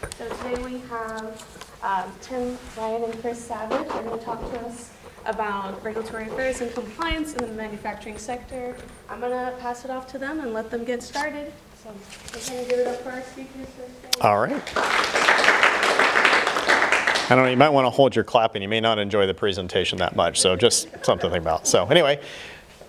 So today we have Tim, Ryan, and Chris Savage. They're going to talk to us about regulatory affairs and compliance in the manufacturing sector. I'm going to pass it off to them and let them get started. So we're going to give it up for our speakers first. All right. I don't know, you might want to hold your clapping. You may not enjoy the presentation that much, so just something to think about. So anyway,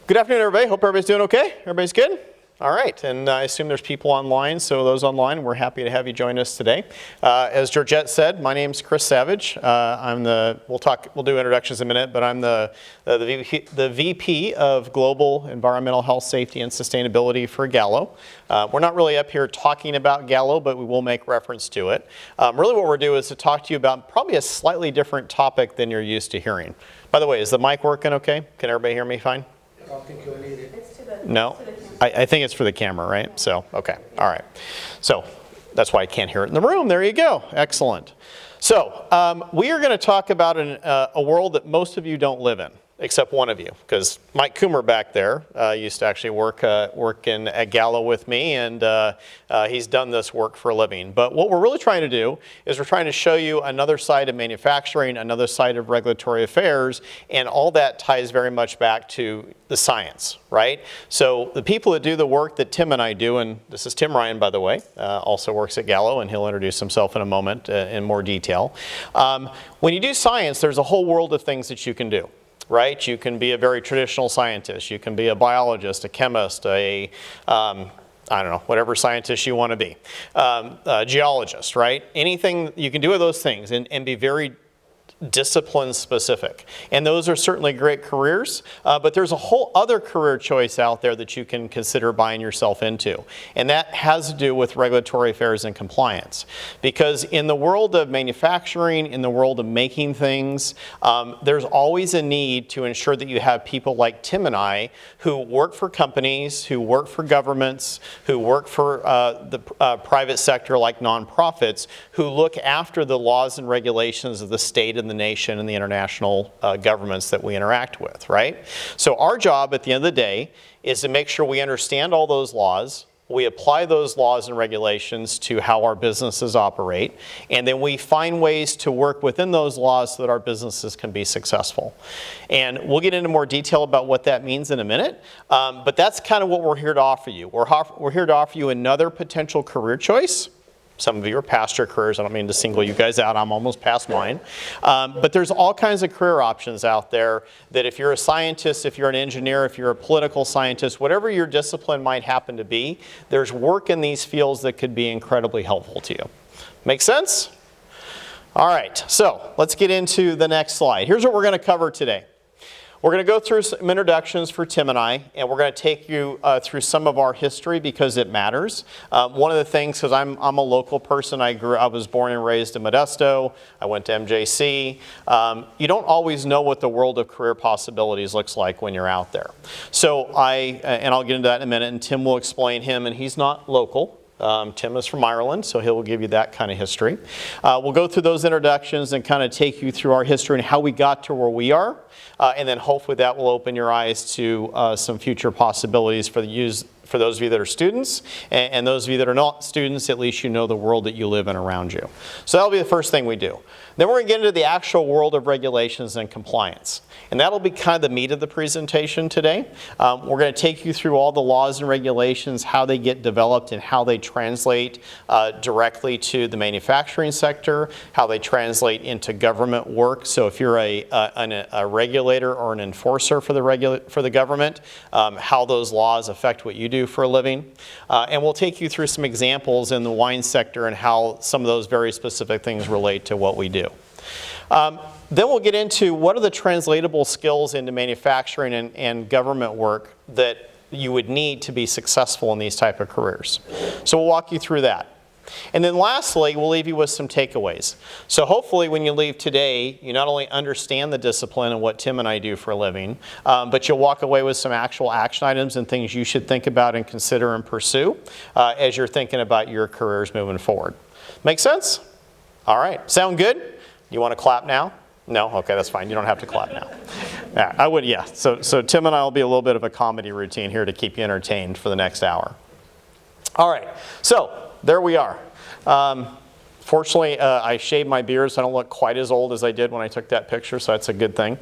good afternoon, everybody. Hope everybody's doing okay. Everybody's good? All right, and I assume there's people online, so those online, we're happy to have you join us today. As Georgette said, my name's Chris Savage. We'll do introductions in a minute, but I'm the VP of Global Environmental Health, Safety, and Sustainability for Gallo. We're not really up here talking about Gallo, but we will make reference to it. Really what we're doing is to talk to you about probably a slightly different topic than you're used to hearing. By the way, is the mic working okay? Can everybody hear me fine? I don't think you'll need it. It's to the, No? to the camera. I think it's for the camera, right? So, okay, all right. So that's why I can't hear it in the room. There you go. Excellent. So we are going to talk about a world that most of you don't live in, except one of you, because Mike Coomer back there used to actually work at Gallo with me, and he's done this work for a living. But what we're really trying to do is we're trying to show you another side of manufacturing, another side of regulatory affairs, and all that ties very much back to the science, right? So the people that do the work that Tim and I do, and this is Tim Ryan, by the way, also works at Gallo, and he'll introduce himself in a moment in more detail. When you do science, there's a whole world of things that you can do. Right? You can be a very traditional scientist. You can be a biologist, a chemist, I don't know, whatever scientist you want to be. A geologist, right? Anything, you can do of those things and be very discipline specific. And those are certainly great careers, but there's a whole other career choice out there that you can consider buying yourself into. And that has to do with regulatory affairs and compliance. Because in the world of manufacturing, in the world of making things, there's always a need to ensure that you have people like Tim and I who work for companies, who work for governments, who work for the private sector like nonprofits, who look after the laws and regulations of the state and the nation and the international governments that we interact with, right? So our job at the end of the day is to make sure we understand all those laws, we apply those laws and regulations to how our businesses operate, and then we find ways to work within those laws so that our businesses can be successful. And we'll get into more detail about what that means in a minute, but that's kind of what we're here to offer you. We're here to offer you another potential career choice. Some of you are past your careers. I don't mean to single you guys out. I'm almost past mine. But there's all kinds of career options out there that if you're a scientist, if you're an engineer, if you're a political scientist, whatever your discipline might happen to be, there's work in these fields that could be incredibly helpful to you. Make sense? All right, so let's get into the next slide. Here's what we're going to cover today. We're going to go through some introductions for Tim and I, and we're going to take you through some of our history because it matters. One of the things, because I'm a local person, I was born and raised in Modesto. I went to MJC. You don't always know what the world of career possibilities looks like when you're out there. So and I'll get into that in a minute, and Tim will explain him, and he's not local. Tim is from Ireland, so he'll give you that kind of history. We'll go through those introductions and kind of take you through our history and how we got to where we are. And then hopefully that will open your eyes to some future possibilities for those of you that are students, and those of you that are not students, at least you know the world that you live in around you. So that'll be the first thing we do. Then we're going to get into the actual world of regulations and compliance. And that'll be kind of the meat of the presentation today. We're going to take you through all the laws and regulations, how they get developed and how they translate directly to the manufacturing sector, how they translate into government work. So if you're a regulator or an enforcer for the government, how those laws affect what you do for a living. And we'll take you through some examples in the wine sector and how some of those very specific things relate to what we do. Then we'll get into what are the translatable skills into manufacturing and government work that you would need to be successful in these type of careers. So we'll walk you through that. And then lastly, we'll leave you with some takeaways. So hopefully when you leave today, you not only understand the discipline and what Tim and I do for a living, but you'll walk away with some actual action items and things you should think about and consider and pursue as you're thinking about your careers moving forward. Make sense? All right. Sound good? You want to clap now? No? Okay, that's fine. You don't have to clap now. Yeah, I would, yeah. So Tim and I will be a little bit of a comedy routine here to keep you entertained for the next hour. All right. So there we are. Fortunately, I shaved my beard, so I don't look quite as old as I did when I took that picture, so that's a good thing.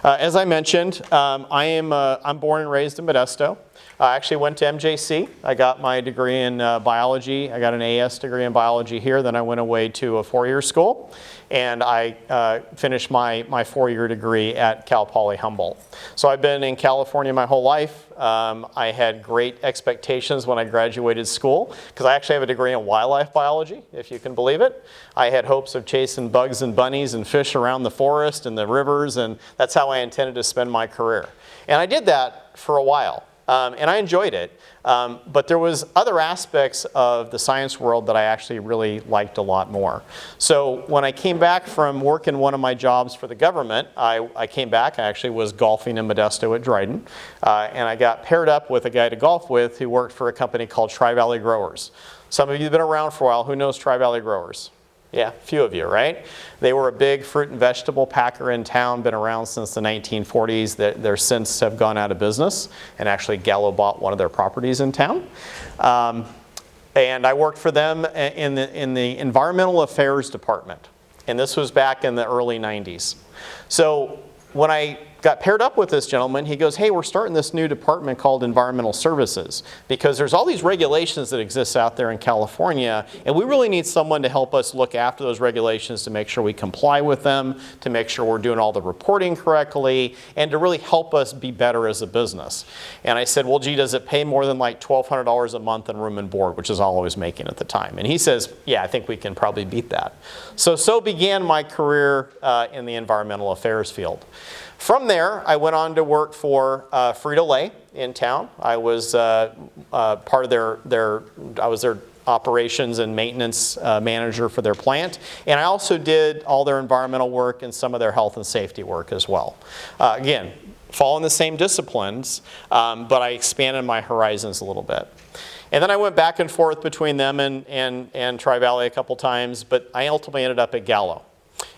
As I mentioned, I'm born and raised in Modesto. I actually went to MJC. I got my degree in biology. I got an AS degree in biology here. Then I went away to a 4-year school, and I finished my 4-year degree at Cal Poly Humboldt. So I've been in California my whole life. I had great expectations when I graduated school, because I actually have a degree in wildlife biology, if you can believe it. I had hopes of chasing bugs and bunnies and fish around the forest and the rivers, and that's how I intended to spend my career. And I did that for a while. And I enjoyed it, but there was other aspects of the science world that I actually really liked a lot more. So when I came back from working one of my jobs for the government, I came back, I actually was golfing in Modesto at Dryden, and I got paired up with a guy to golf with who worked for a company called Tri-Valley Growers. Some of you have been around for a while. Who knows Tri-Valley Growers? Yeah, a few of you, right? They were a big fruit and vegetable packer in town, been around since the 1940s. They're since have gone out of business, and actually Gallo bought one of their properties in town. And I worked for them in the Environmental Affairs Department, and this was back in the early 90s. So when I got paired up with this gentleman, he goes, hey, we're starting this new department called Environmental Services, because there's all these regulations that exist out there in California, and we really need someone to help us look after those regulations, to make sure we comply with them, to make sure we're doing all the reporting correctly, and to really help us be better as a business. And I said, well, gee, does it pay more than like $1,200 a month in room and board, which is all I was making at the time? And he says, yeah, I think we can probably beat that. So began my career in the environmental affairs field. From there, I went on to work for Frito-Lay in town. I was part of their operations and maintenance manager for their plant. And I also did all their environmental work and some of their health and safety work as well. Again, following the same disciplines, but I expanded my horizons a little bit. And then I went back and forth between them and Tri-Valley a couple times, but I ultimately ended up at Gallo.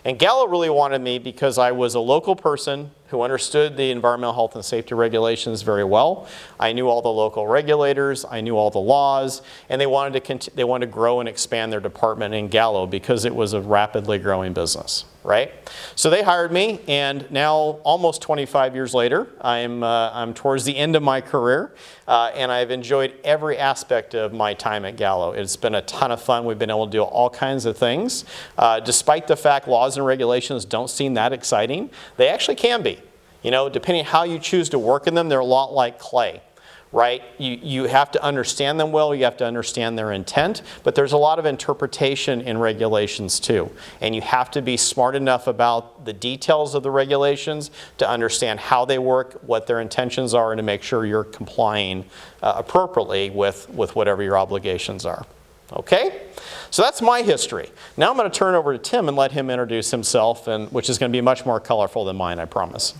And Gallo really wanted me because I was a local person who understood the environmental health and safety regulations very well. I knew all the local regulators, I knew all the laws, and they wanted to grow and expand their department in Gallo because it was a rapidly growing business, right? So they hired me, and now almost 25 years later, I'm towards the end of my career, and I've enjoyed every aspect of my time at Gallo. It's been a ton of fun. We've been able to do all kinds of things. Despite the fact laws and regulations don't seem that exciting, they actually can be. You know, depending on how you choose to work in them, they're a lot like clay, right? You have to understand them well, you have to understand their intent, but there's a lot of interpretation in regulations too. And you have to be smart enough about the details of the regulations to understand how they work, what their intentions are, and to make sure you're complying appropriately with whatever your obligations are. Okay? So that's my history. Now I'm going to turn over to Tim and let him introduce himself, which is going to be much more colorful than mine, I promise.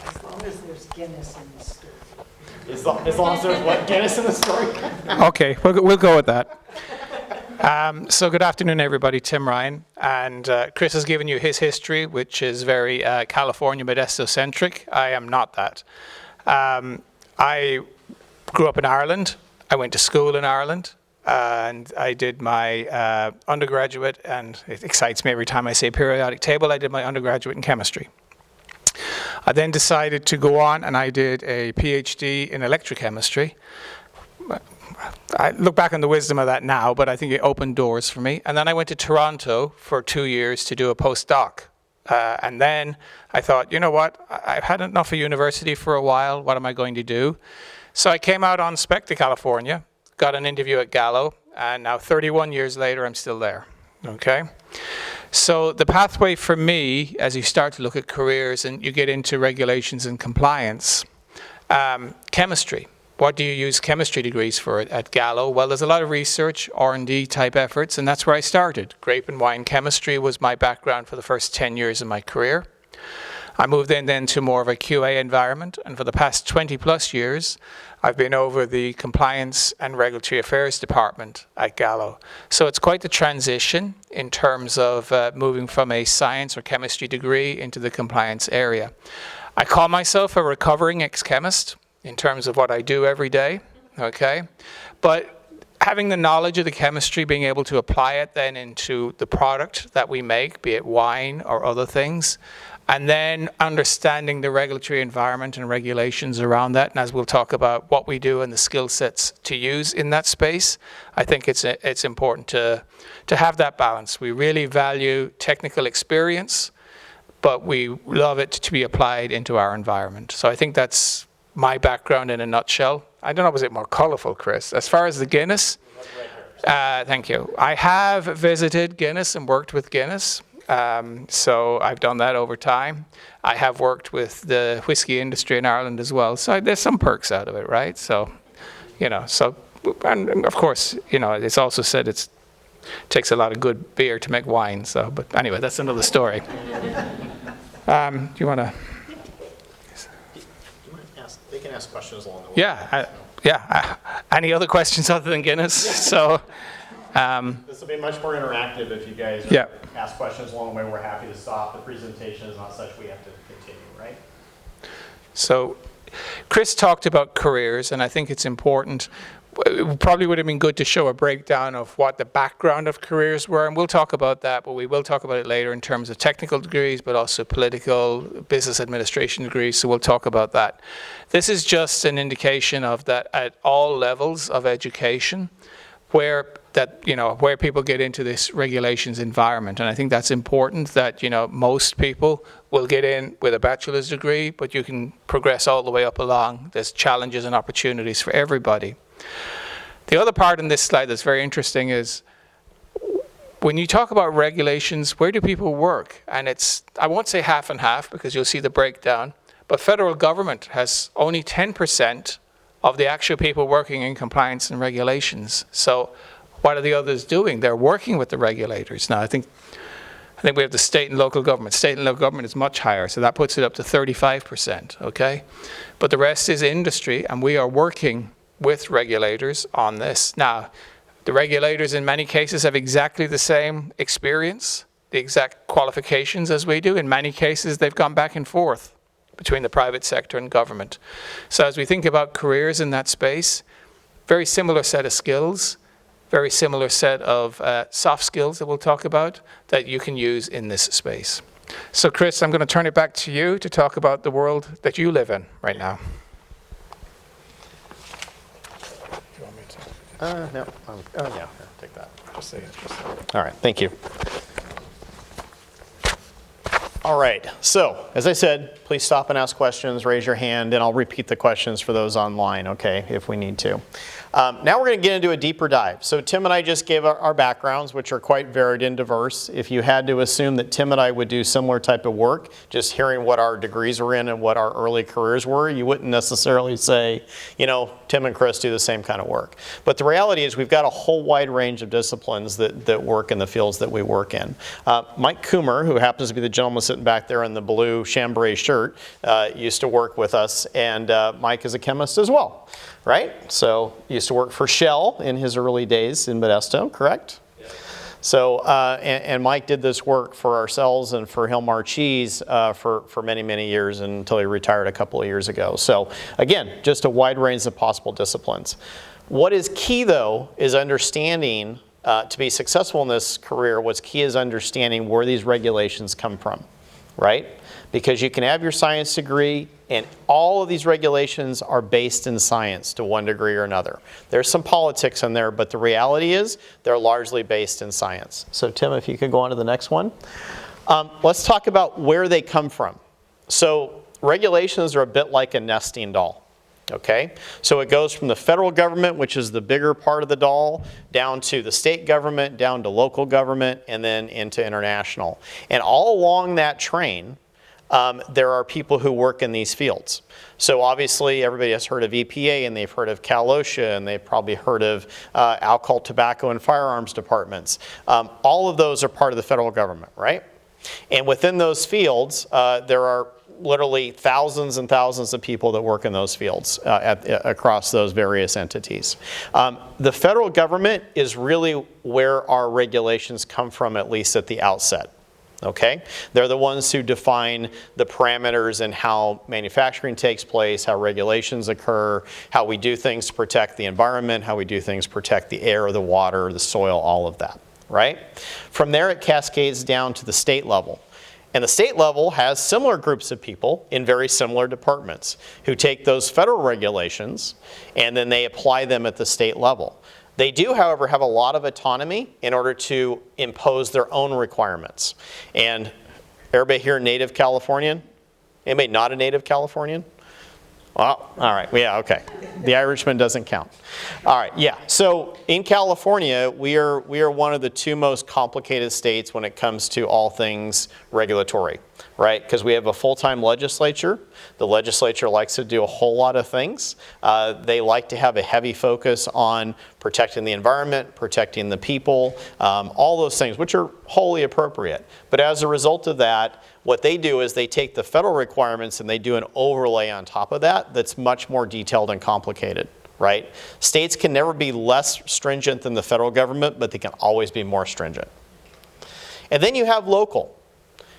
As long as there's Guinness in the story. As long as there's what? Guinness in the story? Okay, we'll go with that. So good afternoon, everybody. Tim Ryan. And Chris has given you his history, which is very California Modesto-centric. I am not that. I grew up in Ireland. I went to school in Ireland. And I did my undergraduate, and it excites me every time I say periodic table, I did my undergraduate in chemistry. I then decided to go on, and I did a PhD in electrochemistry. I look back on the wisdom of that now, but I think it opened doors for me. And then I went to Toronto for 2 years to do a postdoc. And then I thought, you know what, I've had enough of university for a while, what am I going to do? So I came out on spec to California, got an interview at Gallo, and now 31 years later, I'm still there, okay? So the pathway for me, as you start to look at careers and you get into regulations and compliance, chemistry. What do you use chemistry degrees for at Gallo? Well, there's a lot of research, R&D type efforts, and that's where I started. Grape and wine chemistry was my background for the first 10 years of my career. I moved in then to more of a QA environment, and for the past 20 plus years, I've been over the Compliance and Regulatory Affairs Department at Gallo. So it's quite the transition in terms of moving from a science or chemistry degree into the compliance area. I call myself a recovering ex-chemist in terms of what I do every day, okay? But having the knowledge of the chemistry, being able to apply it then into the product that we make, be it wine or other things, and then understanding the regulatory environment and regulations around that. And as we'll talk about what we do and the skill sets to use in that space, I think it's important to have that balance. We really value technical experience, but we love it to be applied into our environment. So I think that's my background in a nutshell. I don't know, was it more colorful, Chris? As far as the Guinness, thank you. I have visited Guinness and worked with Guinness. So I've done that over time. I have worked with the whiskey industry in Ireland as well. So there's some perks out of it, right? So, you know, and of course, you know, it's also said it takes a lot of good beer to make wine. So, but anyway, that's another story. Do you want to? They can ask questions along the way. Yeah. Any other questions other than Guinness? So. This will be much more interactive if you guys ask questions along the way. We're happy to stop. The presentation is not such we have to continue, right? So Chris talked about careers, and I think it's important. It probably would have been good to show a breakdown of what the background of careers were, and we'll talk about that, but we will talk about it later in terms of technical degrees, but also political, business administration degrees, so we'll talk about that. This is just an indication of that at all levels of education, where people get into this regulations environment. And I think that's important that, you know, most people will get in with a bachelor's degree, but you can progress all the way up along. There's challenges and opportunities for everybody. The other part in this slide that's very interesting is when you talk about regulations, where do people work? And I won't say half and half because you'll see the breakdown, but federal government has only 10% of the actual people working in compliance and regulations. So what are the others doing? They're working with the regulators. Now, I think we have the state and local government. State and local government is much higher, so that puts it up to 35%, okay? But the rest is industry, and we are working with regulators on this. Now, the regulators in many cases have exactly the same experience, the exact qualifications as we do. In many cases, they've gone back and forth between the private sector and government. So as we think about careers in that space, very similar set of skills, very similar set of soft skills that we'll talk about that you can use in this space. So Chris, I'm going to turn it back to you to talk about the world that you live in right now. No. Yeah, take that. Just say it. All right, thank you. All right, so as I said, please stop and ask questions, raise your hand, and I'll repeat the questions for those online, okay, if we need to. Now we're going to get into a deeper dive. So Tim and I just gave our backgrounds, which are quite varied and diverse. If you had to assume that Tim and I would do similar type of work, just hearing what our degrees were in and what our early careers were, you wouldn't necessarily say, you know, Tim and Chris do the same kind of work. But the reality is we've got a whole wide range of disciplines that work in the fields that we work in. Mike Coomer, who happens to be the gentleman sitting back there in the blue chambray shirt, used to work with us, and Mike is a chemist as well, right? So used to work for Shell in his early days in Modesto, correct? Yeah. So, and Mike did this work for ourselves and for Hilmar Cheese for many, many years until he retired a couple of years ago. So again, just a wide range of possible disciplines. What is key though is understanding, to be successful in this career, what's key is understanding where these regulations come from, right? Because you can have your science degree and all of these regulations are based in science to one degree or another. There's some politics in there, but the reality is they're largely based in science. So Tim, if you could go on to the next one. Let's talk about where they come from. So regulations are a bit like a nesting doll. Okay, so it goes from the federal government, which is the bigger part of the doll, down to the state government, down to local government, and then into international. And all along that train, there are people who work in these fields. So obviously everybody has heard of EPA and they've heard of Cal OSHA and they've probably heard of alcohol, tobacco, and firearms departments. All of those are part of the federal government, right? And within those fields, there are literally thousands and thousands of people that work in those fields across those various entities. The federal government is really where our regulations come from, at least at the outset. Okay? They're the ones who define the parameters and how manufacturing takes place, how regulations occur, how we do things to protect the environment, how we do things to protect the air, the water, the soil, all of that, right? From there it cascades down to the state level. And the state level has similar groups of people in very similar departments who take those federal regulations and then they apply them at the state level. They do, however, have a lot of autonomy in order to impose their own requirements. And everybody here native Californian? Anybody not a native Californian? Well, all right, yeah, okay. The Irishman doesn't count. All right, yeah, so in California, we are one of the two most complicated states when it comes to all things regulatory, right? Because we have a full-time legislature. The legislature likes to do a whole lot of things. They like to have a heavy focus on protecting the environment, protecting the people, all those things, which are wholly appropriate. But as a result of that, what they do is they take the federal requirements and they do an overlay on top of that that's much more detailed and complicated, right? States can never be less stringent than the federal government, but they can always be more stringent. And then you have local.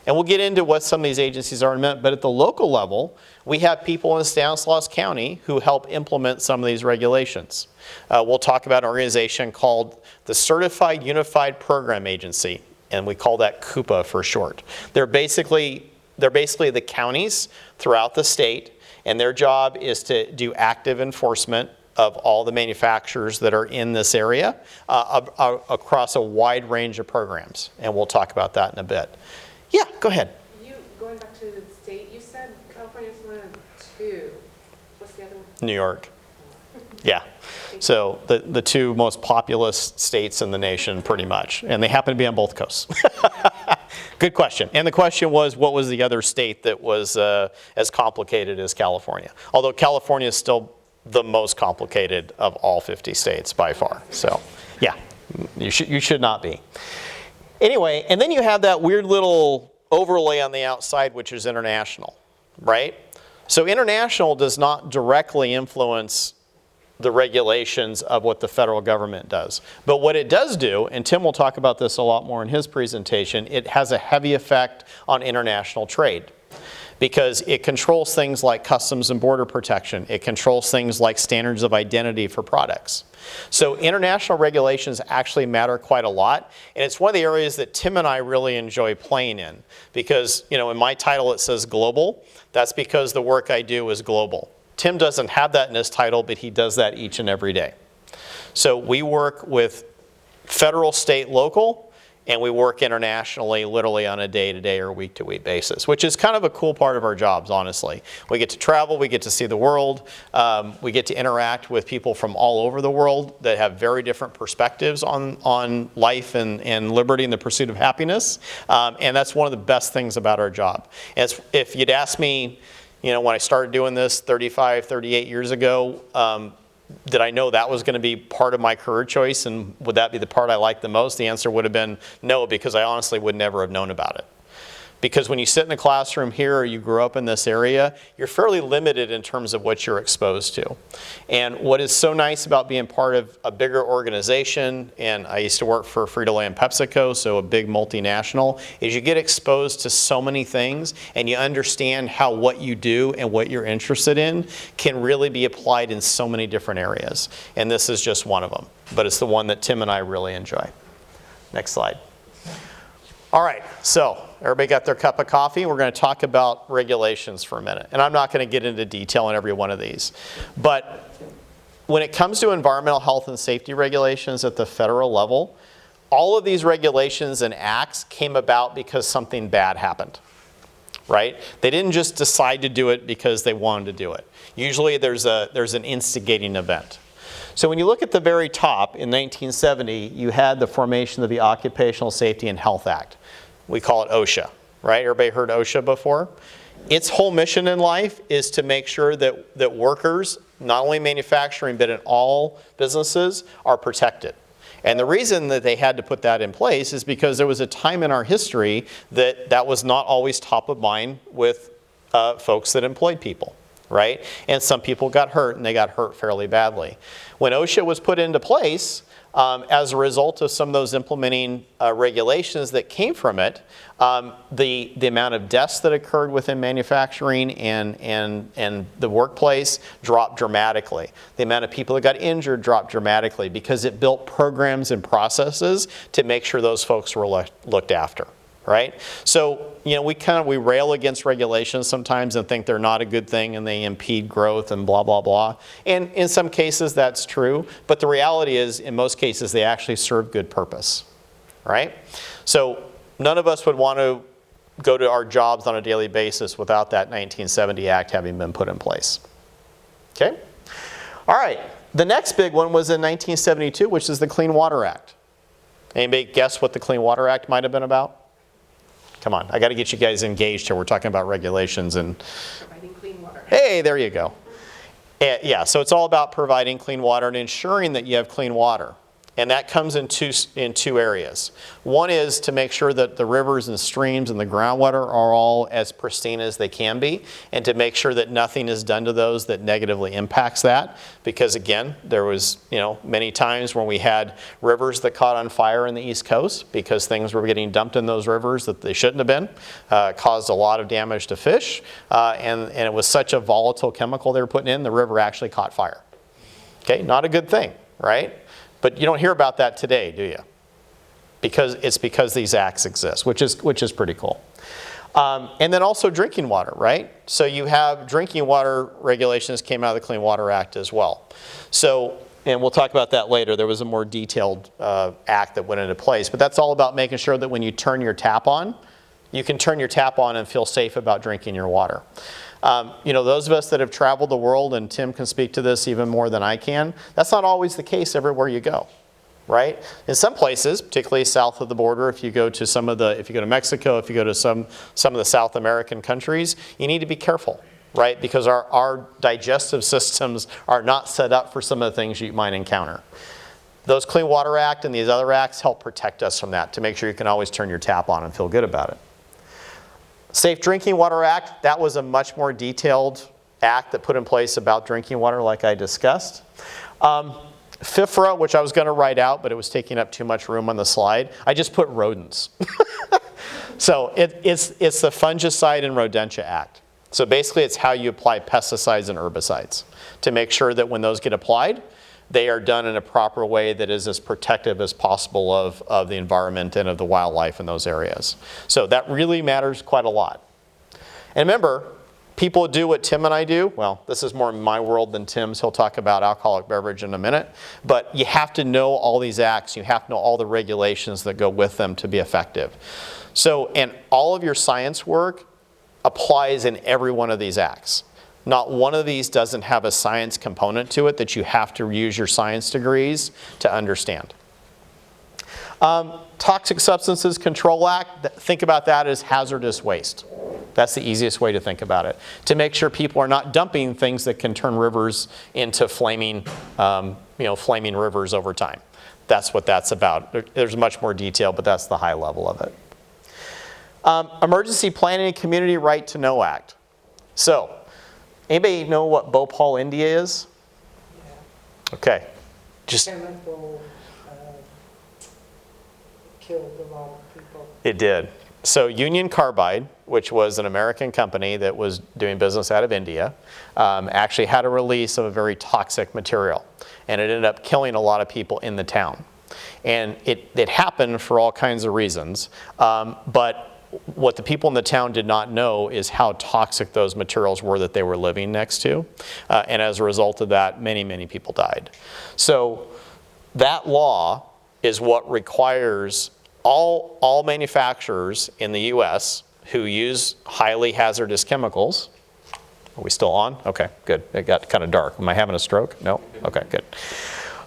And we'll get into what some of these agencies are in a minute, but at the local level, we have people in Stanislaus County who help implement some of these regulations. We'll talk about an organization called the Certified Unified Program Agency, and we call that CUPA for short. They're basically the counties throughout the state, and their job is to do active enforcement of all the manufacturers that are in this area across a wide range of programs, and we'll talk about that in a bit. Yeah, go ahead. Going back to the state, you said California's one of two. What's the other one? New York. Yeah. So the two most populous states in the nation, pretty much. And they happen to be on both coasts. Good question. And the question was, what was the other state that was as complicated as California? Although California is still the most complicated of all 50 states by far. So, yeah, you should not be. Anyway, and then you have that weird little overlay on the outside, which is international, right? So international does not directly influence the regulations of what the federal government does. But what it does do, and Tim will talk about this a lot more in his presentation, it has a heavy effect on international trade, because it controls things like customs and border protection. It controls things like standards of identity for products. So international regulations actually matter quite a lot, and it's one of the areas that Tim and I really enjoy playing in, because in my title it says global. That's because the work I do is global. Tim doesn't have that in his title, but he does that each and every day. So we work with federal, state, local, and we work internationally literally on a day-to-day or week-to-week basis, which is kind of a cool part of our jobs, honestly. We get to travel, we get to see the world, we get to interact with people from all over the world that have very different perspectives on life and liberty and the pursuit of happiness, and that's one of the best things about our job. And if you'd asked me, when I started doing this 35, 38 years ago, did I know that was going to be part of my career choice, and would that be the part I liked the most? The answer would have been no, because I honestly would never have known about it. Because when you sit in a classroom here or you grew up in this area, you're fairly limited in terms of what you're exposed to. And what is so nice about being part of a bigger organization, and I used to work for Frito-Lay and PepsiCo, so a big multinational, is you get exposed to so many things and you understand how what you do and what you're interested in can really be applied in so many different areas. And this is just one of them, but it's the one that Tim and I really enjoy. Next slide. All right, so everybody got their cup of coffee? We're going to talk about regulations for a minute. And I'm not going to get into detail on every one of these. But when it comes to environmental health and safety regulations at the federal level, all of these regulations and acts came about because something bad happened, right? They didn't just decide to do it because they wanted to do it. Usually there's an instigating event. So when you look at the very top, in 1970, you had the formation of the Occupational Safety and Health Act. We call it OSHA, right? Everybody heard OSHA before? Its whole mission in life is to make sure that workers, not only manufacturing, but in all businesses, are protected. And the reason that they had to put that in place is because there was a time in our history that was not always top of mind with folks that employed people, right? And some people got hurt, and they got hurt fairly badly. When OSHA was put into place, As a result of some of those implementing regulations that came from it, the amount of deaths that occurred within manufacturing and the workplace dropped dramatically. The amount of people that got injured dropped dramatically because it built programs and processes to make sure those folks were looked after. Right? So, we rail against regulations sometimes and think they're not a good thing and they impede growth and blah, blah, blah. And in some cases that's true, but the reality is in most cases they actually serve good purpose, right? So none of us would want to go to our jobs on a daily basis without that 1970 Act having been put in place. Okay? All right. The next big one was in 1972, which is the Clean Water Act. Anybody guess what the Clean Water Act might have been about? Come on, I got to get you guys engaged here. We're talking about regulations and Providing clean water. hey, there you go. Yeah, so it's all about providing clean water and ensuring that you have clean water. And that comes in two areas. One is to make sure that the rivers and streams and the groundwater are all as pristine as they can be, and to make sure that nothing is done to those that negatively impacts that. Because again, there was many times when we had rivers that caught on fire in the East Coast because things were getting dumped in those rivers that they shouldn't have been, caused a lot of damage to fish, and it was such a volatile chemical they were putting in, the river actually caught fire. Okay, not a good thing, right? But you don't hear about that today, do you? Because these acts exist, which is pretty cool. And then also drinking water, right? So you have drinking water regulations came out of the Clean Water Act as well. So, and we'll talk about that later. There was a more detailed act that went into place, but that's all about making sure that when you turn your tap on, you can turn your tap on and feel safe about drinking your water. Those of us that have traveled the world, and Tim can speak to this even more than I can, that's not always the case everywhere you go, right? In some places, particularly south of the border, if you go to Mexico, if you go to some of the South American countries, you need to be careful, right? Because our digestive systems are not set up for some of the things you might encounter. Those Clean Water Act and these other acts help protect us from that, to make sure you can always turn your tap on and feel good about it. Safe Drinking Water Act, that was a much more detailed act that put in place about drinking water like I discussed. FIFRA, which I was going to write out, but it was taking up too much room on the slide. I just put rodents. So it's the Fungicide and Rodentia Act. So basically it's how you apply pesticides and herbicides to make sure that when those get applied, they are done in a proper way that is as protective as possible of the environment and of the wildlife in those areas. So that really matters quite a lot. And remember, people do what Tim and I do. Well, this is more my world than Tim's. He'll talk about alcoholic beverage in a minute. But you have to know all these acts. You have to know all the regulations that go with them to be effective. So, and all of your science work applies in every one of these acts. Not one of these doesn't have a science component to it that you have to use your science degrees to understand. Toxic Substances Control Act, think about that as hazardous waste. That's the easiest way to think about it. To make sure people are not dumping things that can turn rivers into flaming rivers over time. That's what that's about. There's much more detail, but that's the high level of it. Emergency Planning and Community Right to Know Act. So, anybody know what Bhopal, India is? Yeah. Okay. Just Chemical killed a lot of people. It did. So Union Carbide, which was an American company that was doing business out of India, actually had a release of a very toxic material. And it ended up killing a lot of people in the town. And it happened for all kinds of reasons. But what the people in the town did not know is how toxic those materials were that they were living next to. And as a result of that, many, many people died. So that law is what requires all manufacturers in the US who use highly hazardous chemicals. Are we still on? Okay, good. It got kind of dark. Am I having a stroke? No? Okay, good.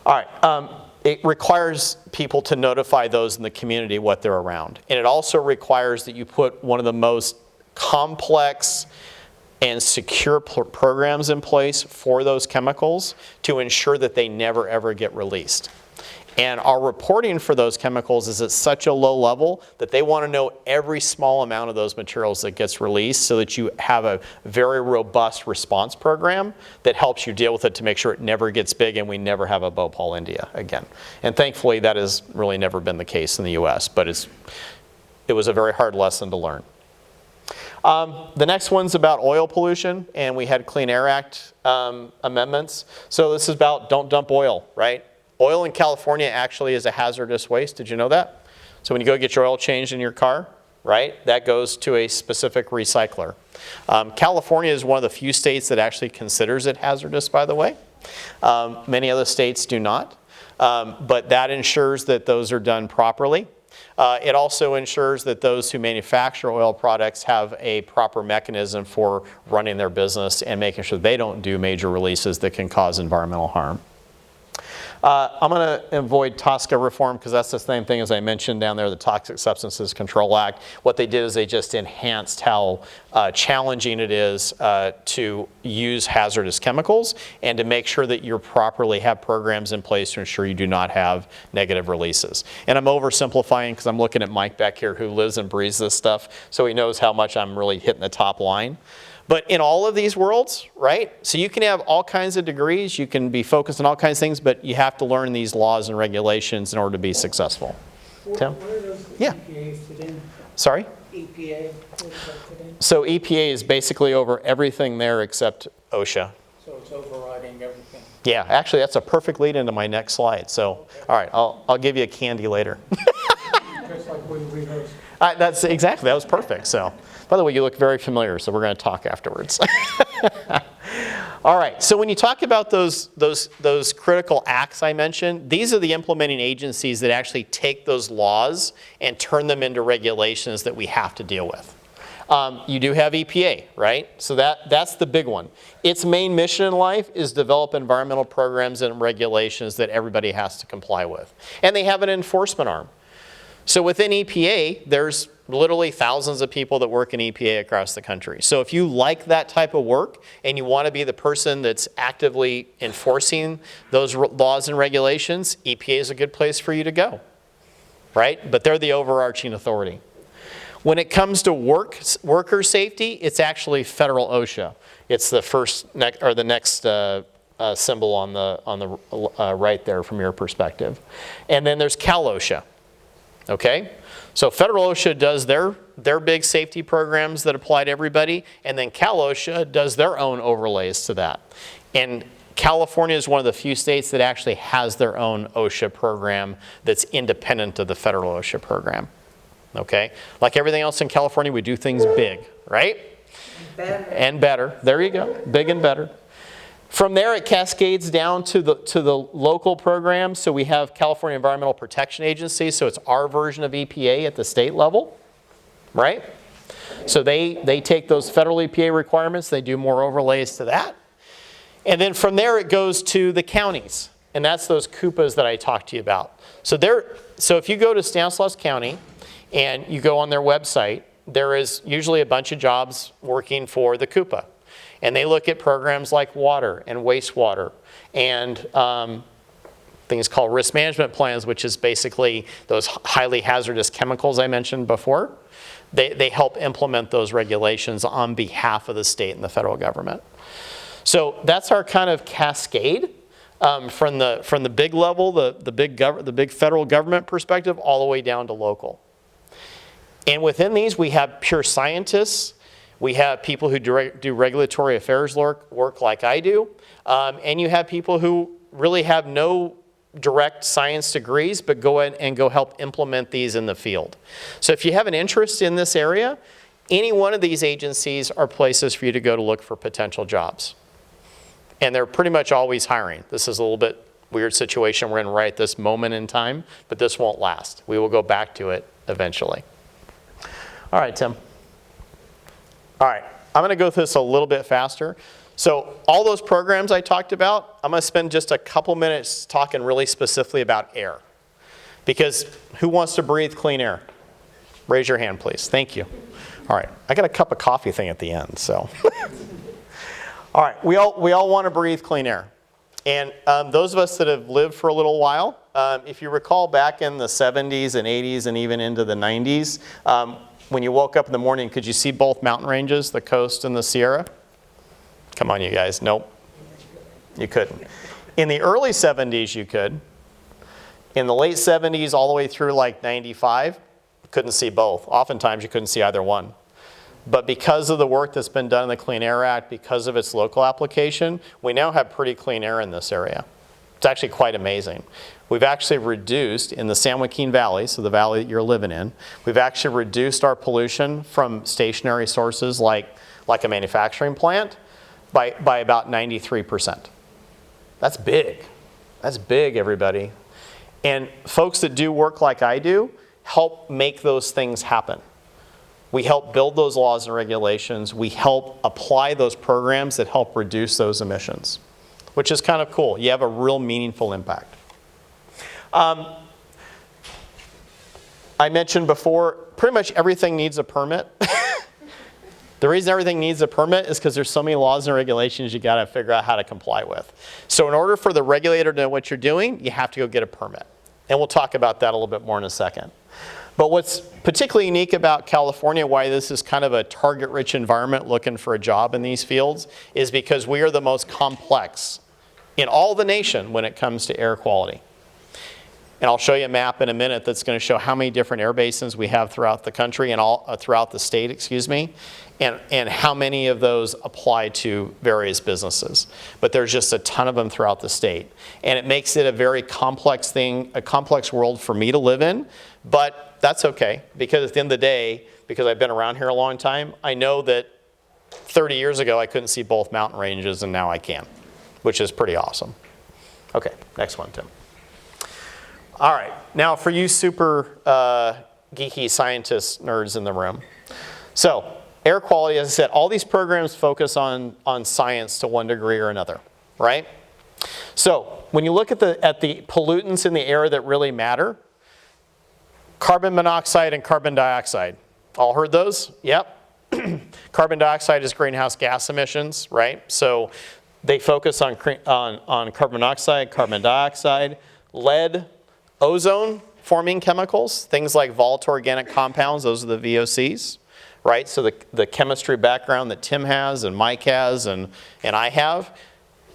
All right. It requires people to notify those in the community what they're around. And it also requires that you put one of the most complex and secure programs in place for those chemicals to ensure that they never ever get released. And our reporting for those chemicals is at such a low level that they want to know every small amount of those materials that gets released so that you have a very robust response program that helps you deal with it to make sure it never gets big and we never have a Bhopal, India again. And thankfully that has really never been the case in the US, but it was a very hard lesson to learn. The next one's about oil pollution, and we had Clean Air Act amendments. So this is about don't dump oil, right? Oil in California actually is a hazardous waste. Did you know that? So when you go get your oil changed in your car, right, that goes to a specific recycler. California is one of the few states that actually considers it hazardous, by the way. Many other states do not. But that ensures that those are done properly. It also ensures that those who manufacture oil products have a proper mechanism for running their business and making sure they don't do major releases that can cause environmental harm. I'm going to avoid TSCA reform because that's the same thing as I mentioned down there, the Toxic Substances Control Act. What they did is they just enhanced how challenging it is to use hazardous chemicals and to make sure that you properly have programs in place to ensure you do not have negative releases. And I'm oversimplifying because I'm looking at Mike back here who lives and breathes this stuff, so he knows how much I'm really hitting the top line. But in all of these worlds, right, so you can have all kinds of degrees, you can be focused on all kinds of things, but you have to learn these laws and regulations in order to be successful. Tim? Where does the Yeah. EPA fit in? Sorry? EPA, where does that fit in? So EPA is basically over everything there except OSHA. So it's overriding everything. Yeah, actually that's a perfect lead into my next slide. So, all right, I'll give you a candy later. Just like we rehearsed. That's exactly, that was perfect. So, by the way, you look very familiar, so we're going to talk afterwards. All right, so when you talk about those critical acts I mentioned, these are the implementing agencies that actually take those laws and turn them into regulations that we have to deal with. You do have EPA, right? So that's the big one. Its main mission in life is develop environmental programs and regulations that everybody has to comply with. And they have an enforcement arm. So within EPA, there's literally thousands of people that work in EPA across the country. So if you like that type of work and you want to be the person that's actively enforcing those laws and regulations, EPA is a good place for you to go, right? But they're the overarching authority. When it comes to worker safety, it's actually federal OSHA. It's the next symbol on the right there from your perspective. And then there's Cal OSHA. Okay, so federal OSHA does their big safety programs that apply to everybody, and then Cal OSHA does their own overlays to that. And California is one of the few states that actually has their own OSHA program that's independent of the federal OSHA program. Okay, like everything else in California, we do things big, right? Better. And better. There you go, big and better. From there, it cascades down to the local programs. So we have California Environmental Protection Agency. So it's our version of EPA at the state level, right? So they take those federal EPA requirements. They do more overlays to that. And then from there, it goes to the counties. And that's those CUPAs that I talked to you about. So if you go to Stanislaus County and you go on their website, there is usually a bunch of jobs working for the CUPA. And they look at programs like water and wastewater and things called risk management plans, which is basically those highly hazardous chemicals I mentioned before. They help implement those regulations on behalf of the state and the federal government. So that's our kind of cascade from the big level, the big federal government perspective, all the way down to local. And within these, we have pure scientists. We have people who do regulatory affairs work like I do. And you have people who really have no direct science degrees, but go in and go help implement these in the field. So if you have an interest in this area, any one of these agencies are places for you to go to look for potential jobs. And they're pretty much always hiring. This is a little bit weird situation we're in right this moment in time, but this won't last. We will go back to it eventually. All right, Tim. All right, I'm going to go through this a little bit faster. So all those programs I talked about, I'm going to spend just a couple minutes talking really specifically about air. Because who wants to breathe clean air? Raise your hand, please. Thank you. All right, I got a cup of coffee thing at the end, so. All right, we all want to breathe clean air. And those of us that have lived for a little while, if you recall back in the 70s and 80s and even into the 90s, when you woke up in the morning, could you see both mountain ranges, the coast and the Sierra? Come on, you guys. Nope. You couldn't. In the early 70s, you could. In the late 70s, all the way through like 95, couldn't see both. Oftentimes, you couldn't see either one. But because of the work that's been done in the Clean Air Act, because of its local application, we now have pretty clean air in this area. It's actually quite amazing. We've actually reduced, in the San Joaquin Valley, so the valley that you're living in, we've actually reduced our pollution from stationary sources like a manufacturing plant by about 93%. That's big. That's big, everybody. And folks that do work like I do help make those things happen. We help build those laws and regulations. We help apply those programs that help reduce those emissions, which is kind of cool. You have a real meaningful impact. I mentioned before, pretty much everything needs a permit. The reason everything needs a permit is because there's so many laws and regulations you got to figure out how to comply with. So in order for the regulator to know what you're doing, you have to go get a permit. And we'll talk about that a little bit more in a second. But what's particularly unique about California, why this is kind of a target-rich environment looking for a job in these fields, is because we are the most complex in all the nation when it comes to air quality. And I'll show you a map in a minute that's going to show how many different air basins we have throughout the country and throughout the state, and how many of those apply to various businesses. But there's just a ton of them throughout the state. And it makes it a very complex thing, a complex world for me to live in. But that's okay, because at the end of the day, because I've been around here a long time, I know that 30 years ago I couldn't see both mountain ranges and now I can, which is pretty awesome. Okay, next one, Tim. All right, now for you super geeky scientist nerds in the room. So, air quality, as I said, all these programs focus on science to one degree or another, right? So, when you look at the pollutants in the air that really matter, carbon monoxide and carbon dioxide. All heard those? Yep. Carbon dioxide is greenhouse gas emissions, right? So, they focus on carbon monoxide, carbon dioxide, lead, ozone forming chemicals, things like volatile organic compounds, those are the VOCs, right? So the chemistry background that Tim has and Mike has and I have,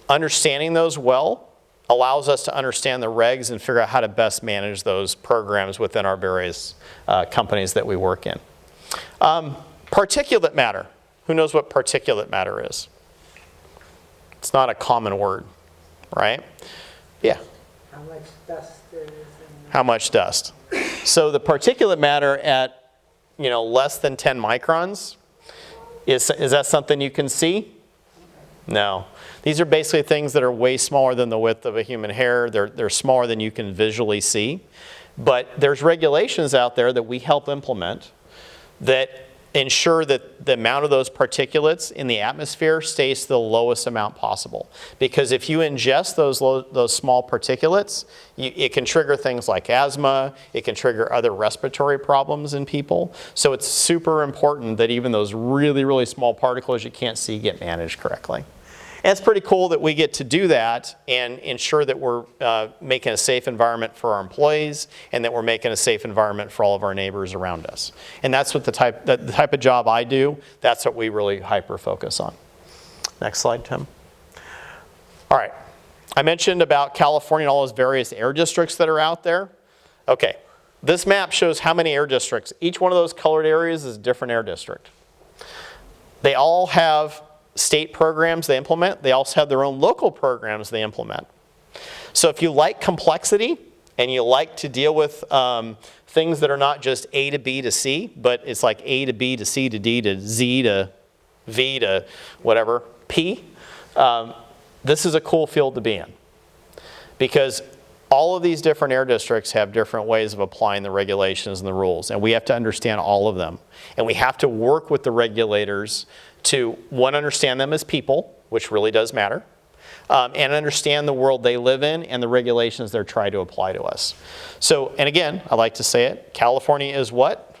understanding those well allows us to understand the regs and figure out how to best manage those programs within our various companies that we work in. Particulate matter. Who knows what particulate matter is? It's not a common word, right? Yeah. How much dust there is in How much dust? So the particulate matter at, less than 10 microns, is that something you can see? No. These are basically things that are way smaller than the width of a human hair. They're smaller than you can visually see. But there's regulations out there that we help implement that ensure that the amount of those particulates in the atmosphere stays to the lowest amount possible. Because if you ingest those small particulates, it can trigger things like asthma, it can trigger other respiratory problems in people. So it's super important that even those really, really small particles you can't see get managed correctly. And it's pretty cool that we get to do that and ensure that we're making a safe environment for our employees and that we're making a safe environment for all of our neighbors around us. And that's what the type of job I do, that's what we really hyper-focus on. Next slide, Tim. All right. I mentioned about California and all those various air districts that are out there. Okay. This map shows how many air districts. Each one of those colored areas is a different air district. They all have state programs they implement. They also have their own local programs they implement. So if you like complexity and you like to deal with things that are not just A to B to C, but it's like A to B to C to D to Z to V to whatever, P, this is a cool field to be in. Because all of these different air districts have different ways of applying the regulations and the rules, and we have to understand all of them. And we have to work with the regulators to, one, understand them as people, which really does matter, and understand the world they live in and the regulations they're trying to apply to us. So, and again, I like to say it, California is what?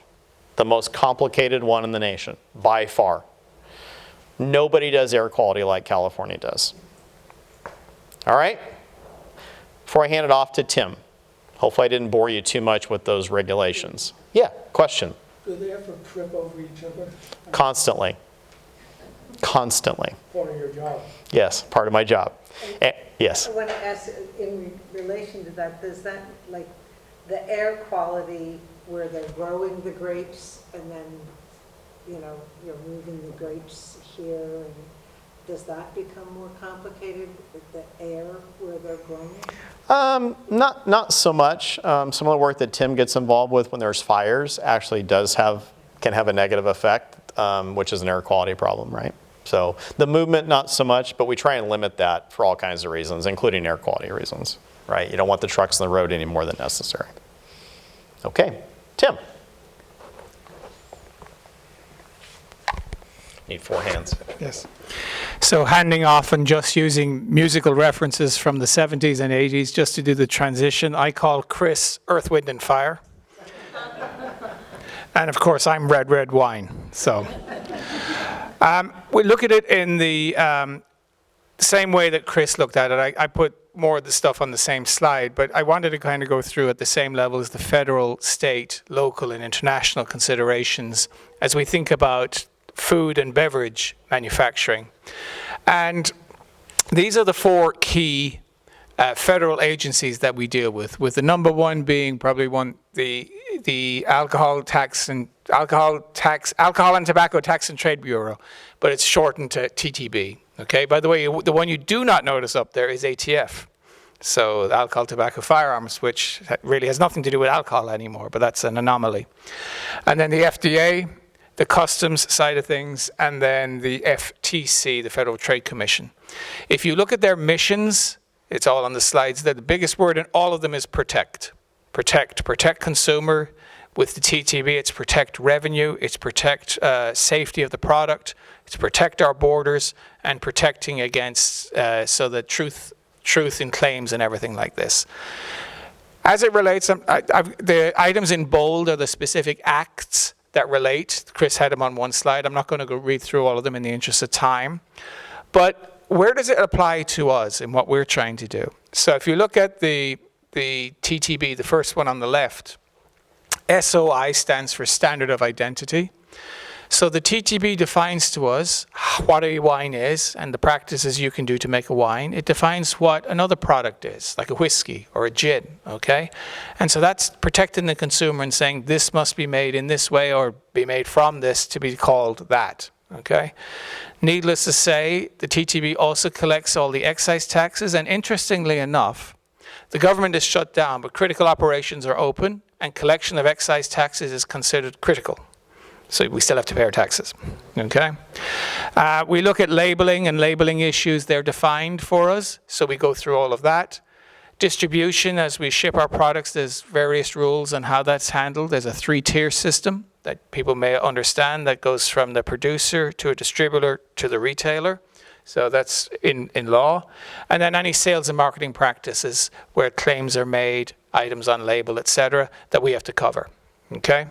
The most complicated one in the nation, by far. Nobody does air quality like California does. All right? Before I hand it off to Tim, Hopefully I didn't bore you too much with those regulations. Yeah, question. Do they ever trip over each other? Constantly. Constantly. Part of your job? Yes, part of my job. Yes. I want to ask, in relation to that, does that, like, the air quality where they're growing the grapes and then, you know, you're moving the grapes here, and does that become more complicated with the air where they're growing? Not so much. Some of the work that Tim gets involved with when there's fires actually can have a negative effect, which is an air quality problem, right? So the movement, not so much, but we try and limit that for all kinds of reasons, including air quality reasons, right? You don't want the trucks on the road any more than necessary. Okay, Tim. Need 4 hands. Yes. So handing off and just using musical references from the 70s and 80s just to do the transition, I call Chris Earth, Wind and Fire. And of course, I'm Red, Red Wine. So we look at it in the same way that Chris looked at it. I put more of the stuff on the same slide, but I wanted to kind of go through at the same level as the federal, state, local, and international considerations as we think about food and beverage manufacturing. And these are the 4 key federal agencies that we deal with the number one being probably the Alcohol and Tobacco Tax and Trade Bureau, but it's shortened to TTB. Okay. By the way, the one you do not notice up there is ATF. So the Alcohol, Tobacco, Firearms, which really has nothing to do with alcohol anymore, but that's an anomaly. And then the FDA, the customs side of things, and then the FTC, the Federal Trade Commission. If you look at their missions, it's all on the slides there. The biggest word in all of them is protect. Protect consumer. With the TTB, it's protect revenue, it's protect safety of the product, it's protect our borders, and protecting against so the truth in claims and everything like this. As it relates, the items in bold are the specific acts that relate. Chris had them on one slide. I'm not going to go read through all of them in the interest of time. But where does it apply to us in what we're trying to do? So if you look at the TTB, the first one on the left, SOI stands for Standard of Identity. So the TTB defines to us what a wine is and the practices you can do to make a wine. It defines what another product is, like a whiskey or a gin, okay? And so that's protecting the consumer and saying this must be made in this way or be made from this to be called that, okay? Needless to say, the TTB also collects all the excise taxes, and interestingly enough, the government is shut down, but critical operations are open, and collection of excise taxes is considered critical. So we still have to pay our taxes, okay? We look at labeling and labeling issues. They're defined for us, so we go through all of that. Distribution, as we ship our products, there's various rules on how that's handled. There's a 3-tier system that people may understand that goes from the producer to a distributor to the retailer. So that's in law. And then any sales and marketing practices where claims are made, items on label, etc., that we have to cover, okay?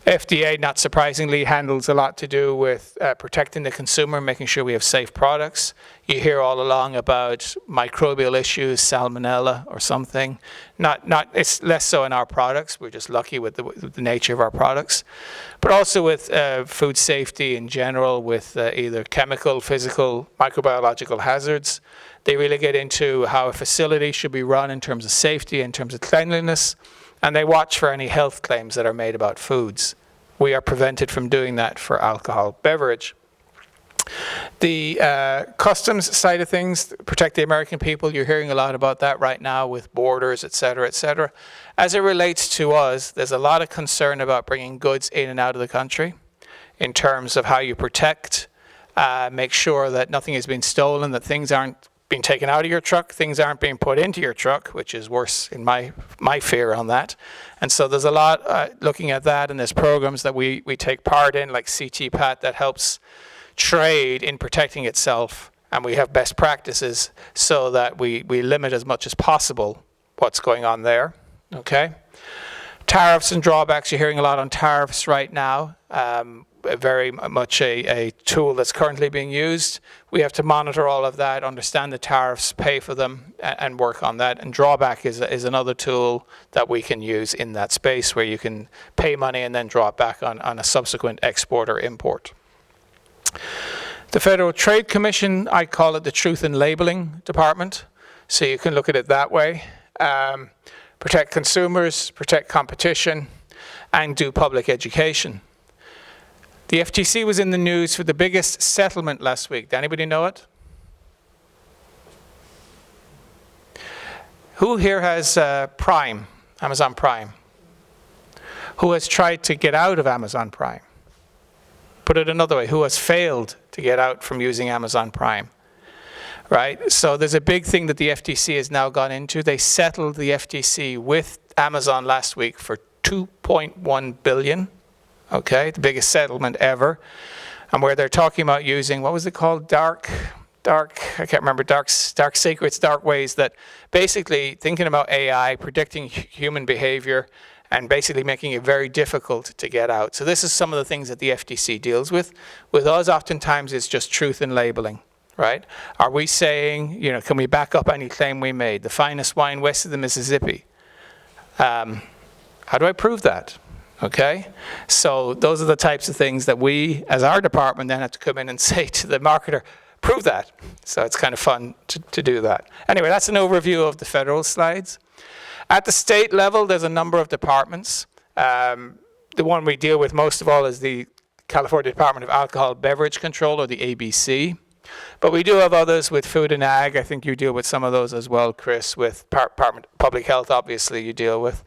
FDA, not surprisingly, handles a lot to do with protecting the consumer, making sure we have safe products. You hear all along about microbial issues, salmonella or something. It's less so in our products. We're just lucky with the nature of our products. But also with food safety in general, with either chemical, physical, microbiological hazards. They really get into how a facility should be run in terms of safety, in terms of cleanliness. And they watch for any health claims that are made about foods. We are prevented from doing that for alcohol beverage. The customs side of things, protect the American people. You're hearing a lot about that right now with borders, et cetera, et cetera. As it relates to us, there's a lot of concern about bringing goods in and out of the country in terms of how you protect, make sure that nothing has been stolen, that things aren't being taken out of your truck, things aren't being put into your truck, which is worse in my fear on that. And so there's a lot looking at that, and there's programs that we take part in, like CTPAT, that helps trade in protecting itself, and we have best practices so that we limit as much as possible what's going on there, okay? Tariffs and drawbacks, you're hearing a lot on tariffs right now. very much a tool that's currently being used. We have to monitor all of that, understand the tariffs, pay for them, and work on that. And drawback is another tool that we can use in that space where you can pay money and then draw it back on a subsequent export or import. The Federal Trade Commission, I call it the Truth in Labeling Department. So you can look at it that way. Protect consumers, protect competition, and do public education. The FTC was in the news for the biggest settlement last week. Does anybody know it? Who here has Prime, Amazon Prime? Who has tried to get out of Amazon Prime? Put it another way, who has failed to get out from using Amazon Prime? Right, so there's a big thing that the FTC has now gone into. They settled the FTC with Amazon last week for $2.1 billion. Okay, the biggest settlement ever, and where they're talking about using, what was it called, dark, I can't remember, dark secrets, dark ways, that basically thinking about AI, predicting human behavior, and basically making it very difficult to get out. So this is some of the things that the FTC deals with. With us, oftentimes it's just truth in labeling, right? Are we saying, can we back up any claim we made? The finest wine west of the Mississippi. How do I prove that? Okay, so those are the types of things that we, as our department, then have to come in and say to the marketer, prove that. So it's kind of fun to do that. Anyway, that's an overview of the federal slides. At the state level, there's a number of departments. The one we deal with most of all is the California Department of Alcohol Beverage Control, or the ABC. But we do have others with food and ag. I think you deal with some of those as well, Chris, with Department of Public Health, obviously you deal with.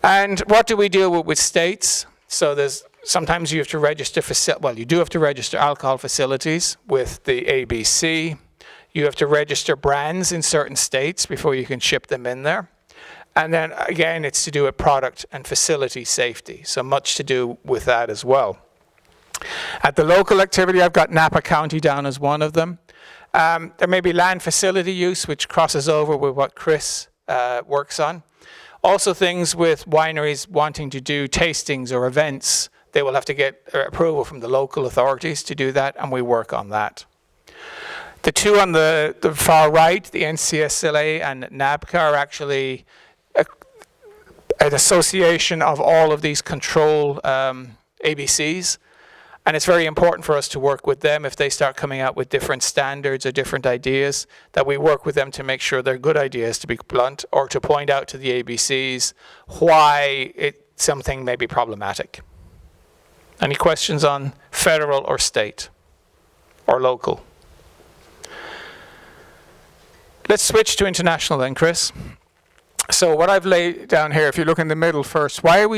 And what do we deal with states? So there's sometimes you have to register you do have to register alcohol facilities with the ABC. You have to register brands in certain states before you can ship them in there. And then again, it's to do with product and facility safety. So much to do with that as well. At the local activity, I've got Napa County down as one of them. There may be land facility use, which crosses over with what Chris works on. Also things with wineries wanting to do tastings or events, they will have to get approval from the local authorities to do that, and we work on that. The two on the far right, the NCSLA and NABCA, are actually an association of all of these control ABCs. And it's very important for us to work with them if they start coming out with different standards or different ideas, that we work with them to make sure they're good ideas, to be blunt, or to point out to the ABCs why something may be problematic. Any questions on federal or state or local? Let's switch to international then, Chris. So what I've laid down here, if you look in the middle first, what are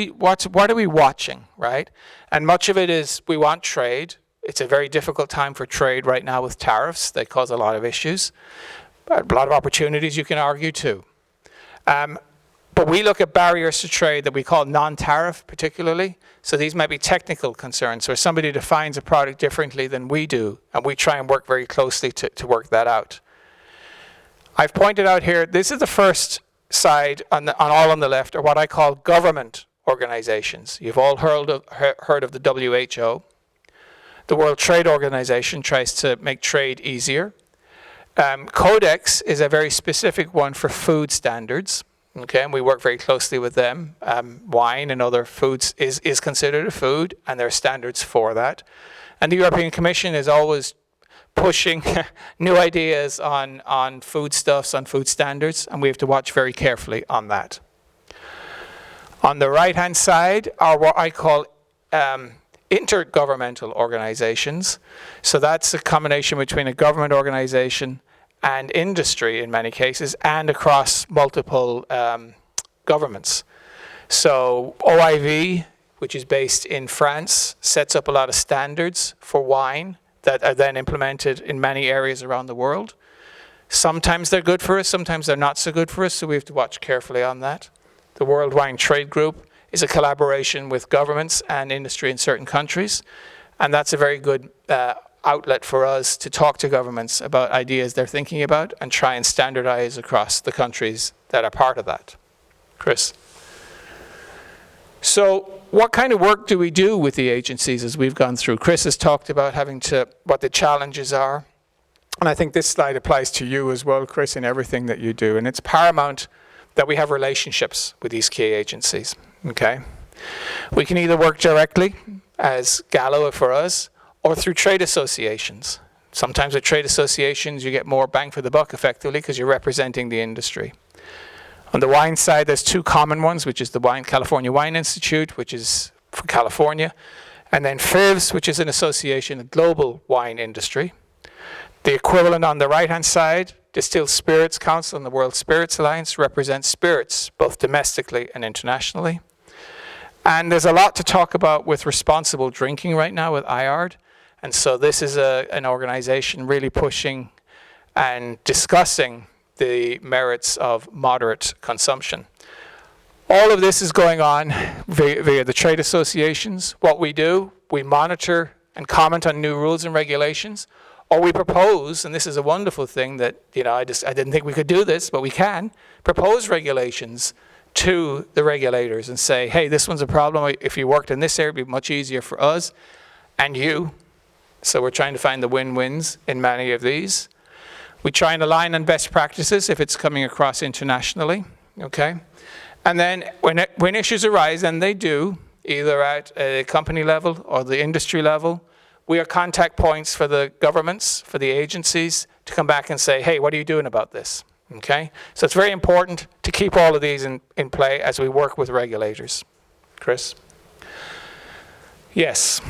we watching, right? And much of it is we want trade. It's a very difficult time for trade right now with tariffs. They cause a lot of issues. A lot of opportunities, you can argue, too. But we look at barriers to trade that we call non-tariff, particularly. So these might be technical concerns, where somebody defines a product differently than we do, and we try and work very closely to work that out. I've pointed out here, this is the first side on all on the left are what I call government organizations. You've all heard of the WHO. The World Trade Organization tries to make trade easier. Codex is a very specific one for food standards. Okay, and we work very closely with them. Wine and other foods is considered a food, and there are standards for that. And the European Commission is always pushing new ideas on foodstuffs, on food standards, and we have to watch very carefully on that. On the right-hand side are what I call intergovernmental organizations. So that's a combination between a government organization and industry in many cases, and across multiple governments. So OIV, which is based in France, sets up a lot of standards for wine that are then implemented in many areas around the world. Sometimes they're good for us, sometimes they're not so good for us, so we have to watch carefully on that. The World Wine Trade Group is a collaboration with governments and industry in certain countries, and that's a very good outlet for us to talk to governments about ideas they're thinking about and try and standardize across the countries that are part of that. Chris? So what kind of work do we do with the agencies as we've gone through? Chris has talked about what the challenges are. And I think this slide applies to you as well, Chris, in everything that you do. And it's paramount that we have relationships with these key agencies, okay? We can either work directly, as Gallo for us, or through trade associations. Sometimes with trade associations, you get more bang for the buck, effectively, because you're representing the industry. On the wine side, there's two common ones, which is the California Wine Institute, which is for California, and then FIVS, which is an association, a global wine industry. The equivalent on the right-hand side, Distilled Spirits Council and the World Spirits Alliance, represents spirits, both domestically and internationally. And there's a lot to talk about with responsible drinking right now with IARD. And so this is an organization really pushing and discussing the merits of moderate consumption. All of this is going on via the trade associations. What we do, we monitor and comment on new rules and regulations, or we propose, and this is a wonderful thing that, I didn't think we could do this, but we can, propose regulations to the regulators and say, hey, this one's a problem. If you worked in this area, it'd be much easier for us and you. So we're trying to find the win-wins in many of these. We try and align on best practices if it's coming across internationally, okay? And then when issues arise, and they do, either at a company level or the industry level, we are contact points for the governments, for the agencies, to come back and say, hey, what are you doing about this? Okay? So it's very important to keep all of these in play as we work with regulators. Chris? Yes.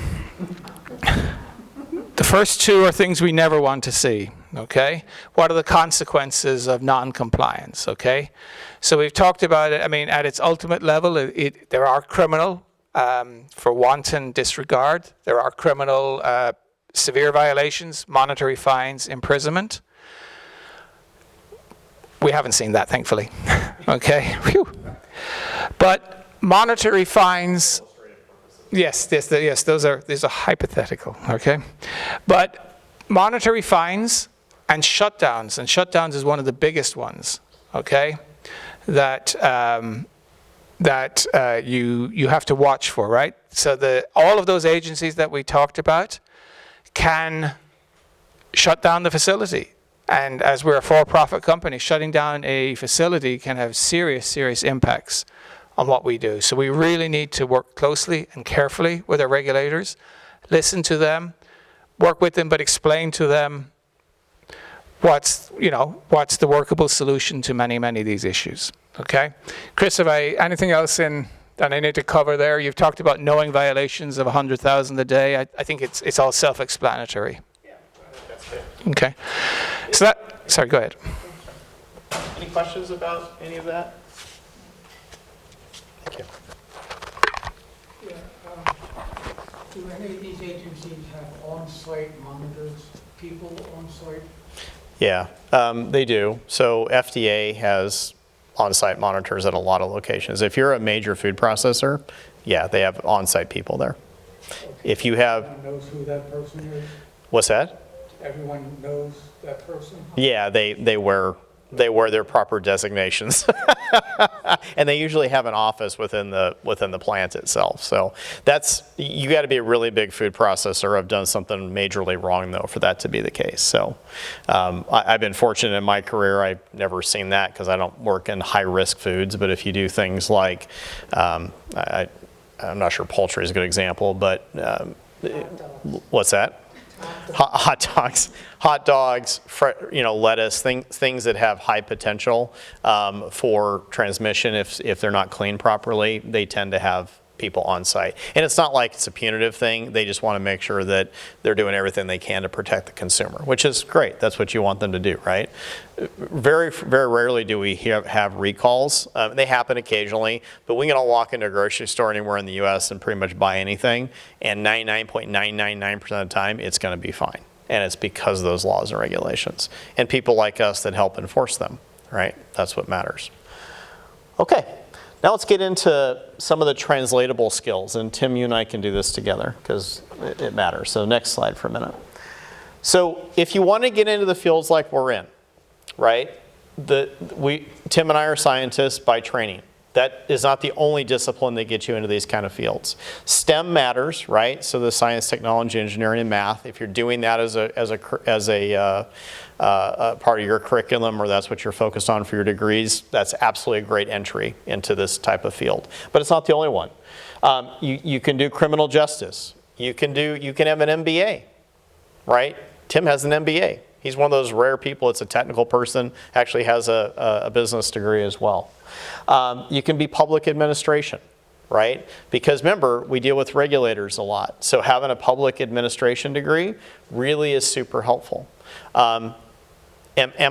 The first two are things we never want to see, okay? What are the consequences of non-compliance, okay? So we've talked about it, at its ultimate level, there are criminal for wanton disregard. There are criminal severe violations, monetary fines, imprisonment. We haven't seen that, thankfully. Okay. Whew. But monetary fines, yes, these are hypothetical. Okay, but monetary fines and shutdowns is one of the biggest ones. Okay, that you have to watch for, right? So all of those agencies that we talked about can shut down the facility. And as we're a for-profit company, shutting down a facility can have serious, serious impacts on what we do. So we really need to work closely and carefully with our regulators, listen to them, work with them, but explain to them what's the workable solution to many, many of these issues. Okay? Chris, anything else that I need to cover there? You've talked about knowing violations of 100,000 a day. I think it's all self-explanatory. Yeah, I think that's good. Okay. So sorry, go ahead. Any questions about any of that? Thank you. Yeah, do any of these agencies have on-site monitors, people on-site? Yeah, they do. So FDA has on-site monitors at a lot of locations. If you're a major food processor, yeah, they have on-site people there. Okay. If you have... Everyone knows who that person is? What's that? Everyone knows that person? Yeah, they wear their proper designations, and they usually have an office within the plant itself. So you got to be a really big food processor. I've done something majorly wrong though for that to be the case. So I've been fortunate in my career. I've never seen that because I don't work in high risk foods. But if you do things like I'm not sure poultry is a good example, but what's that? Hot dogs, lettuce, things that have high potential for transmission if they're not cleaned properly, they tend to have people on site. And it's not like it's a punitive thing. They just want to make sure that they're doing everything they can to protect the consumer, which is great. That's what you want them to do, right? Very, very rarely do we have recalls. They happen occasionally, but we can all walk into a grocery store anywhere in the U.S. and pretty much buy anything, and 99.999% of the time, it's going to be fine. And it's because of those laws and regulations. And people like us that help enforce them, right? That's what matters. Okay. Now let's get into some of the translatable skills, and Tim, you and I can do this together because it matters. So next slide for a minute. So if you want to get into the fields like we're in, right? Tim and I are scientists by training. That is not the only discipline that gets you into these kind of fields. STEM matters, right? So the science, technology, engineering, and math. If you're doing that as a part of your curriculum, or that's what you're focused on for your degrees, that's absolutely a great entry into this type of field. But it's not the only one. You can do criminal justice. You can have an MBA, right? Tim has an MBA. He's one of those rare people. It's a technical person, actually has a business degree as well. You can be public administration, right? Because remember, we deal with regulators a lot. So having a public administration degree really is super helpful. And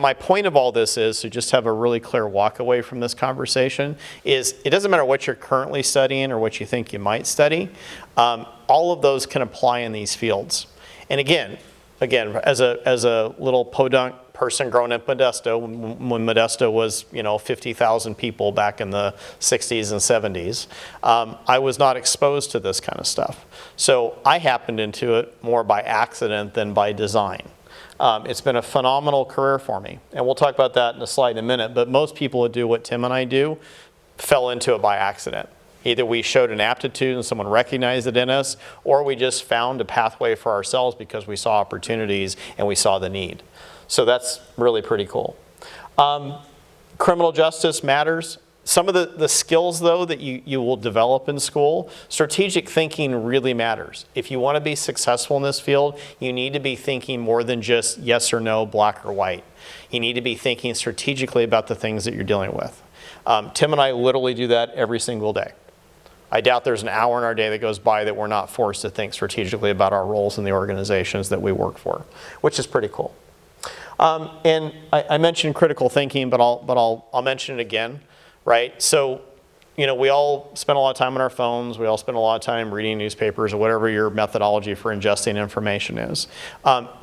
my point of all this is to just have a really clear walk away from this conversation is it doesn't matter what you're currently studying or what you think you might study. All of those can apply in these fields. And again, as a little podunk person growing up in Modesto, when Modesto was 50,000 people back in the 60s and 70s, I was not exposed to this kind of stuff. So I happened into it more by accident than by design. It's been a phenomenal career for me. And we'll talk about that in a slide in a minute, but most people that do what Tim and I do fell into it by accident. Either we showed an aptitude and someone recognized it in us, or we just found a pathway for ourselves because we saw opportunities and we saw the need. So that's really pretty cool. Criminal justice matters. Some of the skills, though, that you will develop in school, strategic thinking really matters. If you want to be successful in this field, you need to be thinking more than just yes or no, black or white. You need to be thinking strategically about the things that you're dealing with. Tim and I literally do that every single day. I doubt there's an hour in our day that goes by that we're not forced to think strategically about our roles in the organizations that we work for, which is pretty cool. And I mentioned critical thinking, but I'll mention it again, right? So, we all spend a lot of time on our phones. We all spend a lot of time reading newspapers or whatever your methodology for ingesting information is.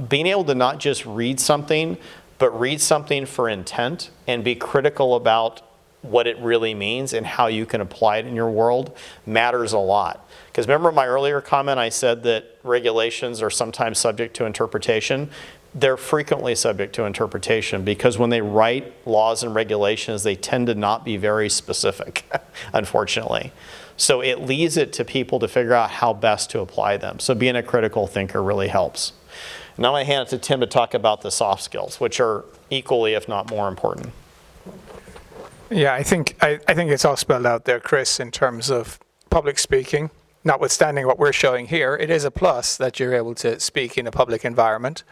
Being able to not just read something, but read something for intent and be critical about what it really means and how you can apply it in your world matters a lot. Because remember my earlier comment, I said that regulations are sometimes subject to interpretation. They're frequently subject to interpretation because when they write laws and regulations, they tend to not be very specific, unfortunately. So it leaves it to people to figure out how best to apply them. So being a critical thinker really helps. Now I'm going to hand it to Tim to talk about the soft skills, which are equally, if not more important. Yeah, I think it's all spelled out there, Chris, in terms of public speaking. Notwithstanding what we're showing here, it is a plus that you're able to speak in a public environment.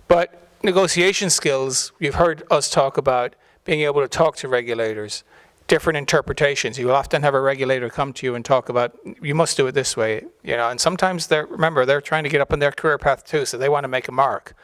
But negotiation skills, you've heard us talk about being able to talk to regulators, different interpretations. You will often have a regulator come to you and talk about, you must do it this way, and sometimes they're trying to get up in their career path too, so they want to make a mark.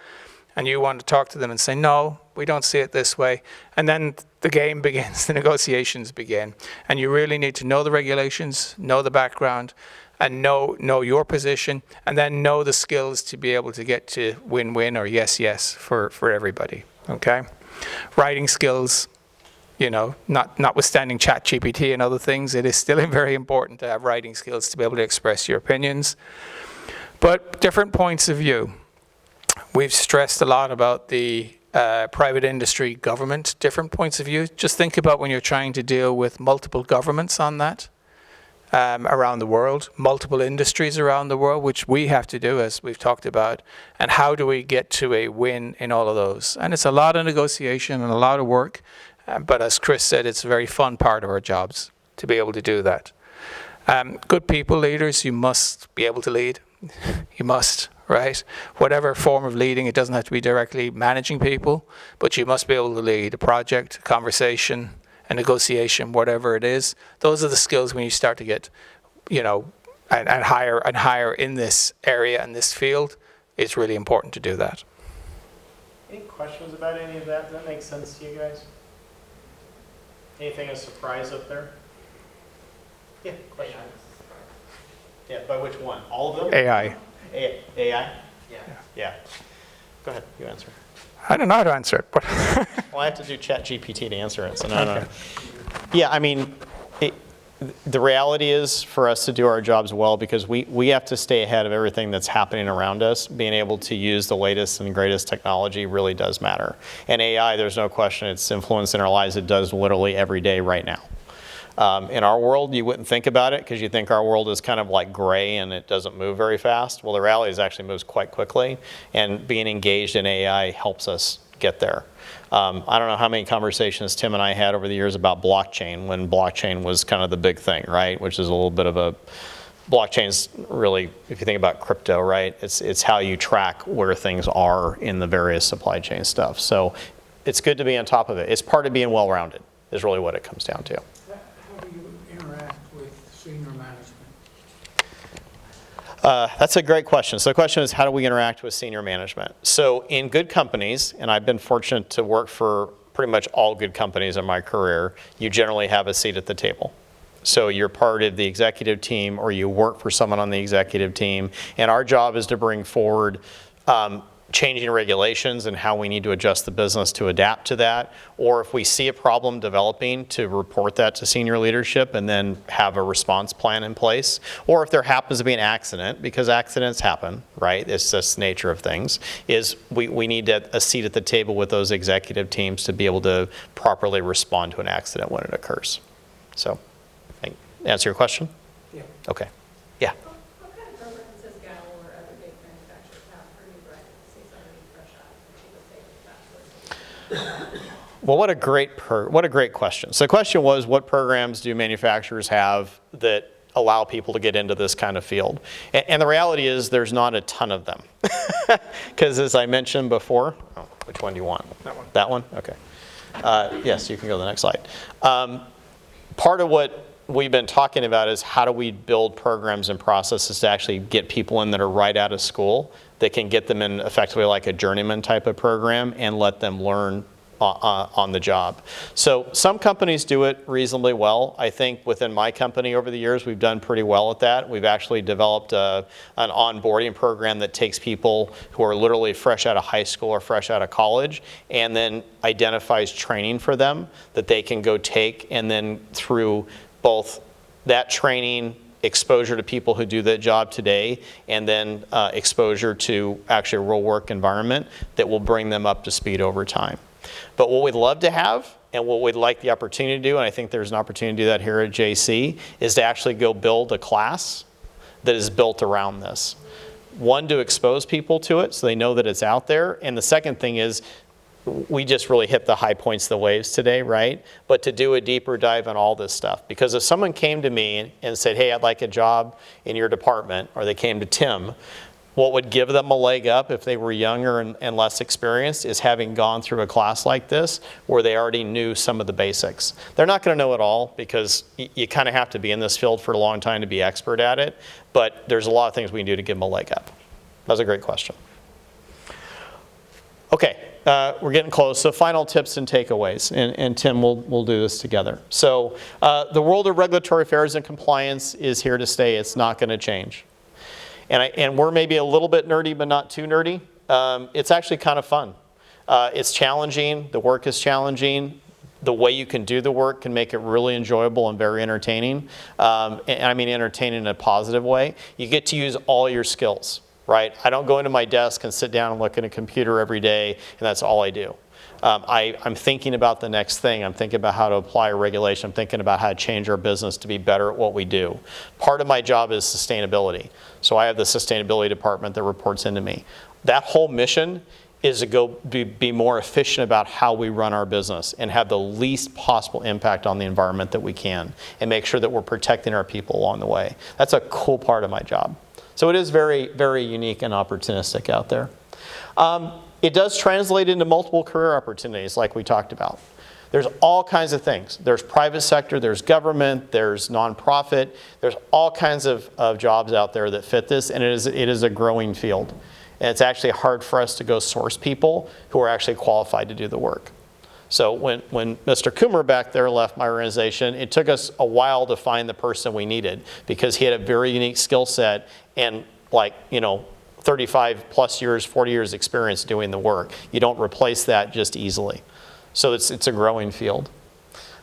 And you want to talk to them and say, no, we don't see it this way. And then the game begins, the negotiations begin. And you really need to know the regulations, know the background, and know your position, and then know the skills to be able to get to win-win or yes for everybody, okay? Writing skills, notwithstanding ChatGPT and other things, it is still very important to have writing skills to be able to express your opinions. But different points of view. We've stressed a lot about the private industry, government, different points of view. Just think about when you're trying to deal with multiple governments on that around the world, multiple industries around the world, which we have to do, as we've talked about, and how do we get to a win in all of those? And it's a lot of negotiation and a lot of work, but as Chris said, it's a very fun part of our jobs to be able to do that. Good people, leaders, you must be able to lead. You must. Right? Whatever form of leading, it doesn't have to be directly managing people, but you must be able to lead a project, a conversation, a negotiation, whatever it is. Those are the skills when you start to get, and higher in this area and this field. It's really important to do that. Any questions about any of that? Does that make sense to you guys? Anything a surprise up there? Yeah, question. Yeah, by which one? All of them? AI. AI? Yeah. Go ahead, you answer. I don't know how to answer it, but Well, I have to do ChatGPT to answer it, so no. Yeah, I mean, the reality is for us to do our jobs well, because we have to stay ahead of everything that's happening around us. Being able to use the latest and greatest technology really does matter. And AI, there's no question, it's influencing our lives. It does literally every day right now. In our world, you wouldn't think about it because you think our world is kind of like gray and it doesn't move very fast. Well, the reality is it actually moves quite quickly, and being engaged in AI helps us get there. I don't know how many conversations Tim and I had over the years about blockchain when blockchain was kind of the big thing, right? Which is a little bit of a, blockchain's really, if you think about crypto, right? It's how you track where things are in the various supply chain stuff. So it's good to be on top of it. It's part of being well-rounded is really what it comes down to. How do you interact with senior management? That's a great question. So the question is, how do we interact with senior management? So in good companies, and I've been fortunate to work for pretty much all good companies in my career, you generally have a seat at the table. So you're part of the executive team or you work for someone on the executive team, and our job is to bring forward changing regulations and how we need to adjust the business to adapt to that, or if we see a problem developing, to report that to senior leadership and then have a response plan in place. Or if there happens to be an accident, because accidents happen, right? It's just the nature of things, is we need a seat at the table with those executive teams to be able to properly respond to an accident when it occurs. So, answer your question? Yeah. Okay. Yeah. What kind of programs does Gallo or other big manufacturers have for new brands? Say somebody fresh out of the state. Well, what a great question. So the question was, what programs do manufacturers have that allow people to get into this kind of field? And the reality is there's not a ton of them. Because as I mentioned before, which one do you want? That one. That one? Okay. Yes, you can go to the next slide. Part of what we've been talking about is how do we build programs and processes to actually get people in that are right out of school that can get them in effectively like a journeyman type of program and let them learn on the job. So some companies do it reasonably well. I think within my company over the years, we've done pretty well at that. We've actually developed an onboarding program that takes people who are literally fresh out of high school or fresh out of college and then identifies training for them that they can go take, and then through both that training, exposure to people who do that job today, and then exposure to actually a real work environment that will bring them up to speed over time. But what we'd love to have, and what we'd like the opportunity to do, and I think there's an opportunity to do that here at JC, is to actually go build a class that is built around this. One, to expose people to it so they know that it's out there, and the second thing is, we just really hit the high points of the waves today, right? But to do a deeper dive on all this stuff. Because if someone came to me and said, hey, I'd like a job in your department, or they came to Tim, what would give them a leg up if they were younger and less experienced is having gone through a class like this where they already knew some of the basics. They're not going to know it all because you kind of have to be in this field for a long time to be expert at it, but there's a lot of things we can do to give them a leg up. That's a great question. Okay. We're getting close. So final tips and takeaways, and Tim, we'll do this together. So the world of regulatory affairs and compliance is here to stay. It's not going to change. And we're maybe a little bit nerdy, but not too nerdy. It's actually kind of fun. It's challenging. The work is challenging. The way you can do the work can make it really enjoyable and very entertaining. And I mean entertaining in a positive way. You get to use all your skills. Right? I don't go into my desk and sit down and look at a computer every day, and that's all I do. I'm thinking about the next thing. I'm thinking about how to apply a regulation. I'm thinking about how to change our business to be better at what we do. Part of my job is sustainability. So I have the sustainability department that reports into me. That whole mission is to go be more efficient about how we run our business and have the least possible impact on the environment that we can, and make sure that we're protecting our people along the way. That's a cool part of my job. So it is very, very unique and opportunistic out there. It does translate into multiple career opportunities like we talked about. There's all kinds of things. There's private sector, there's government, there's nonprofit. There's all kinds of jobs out there that fit this, and it is a growing field. And it's actually hard for us to go source people who are actually qualified to do the work. So when Mr. Coomer back there left my organization, it took us a while to find the person we needed because he had a very unique skill set and 35 plus years, 40 years experience doing the work. You don't replace that just easily. So it's a growing field.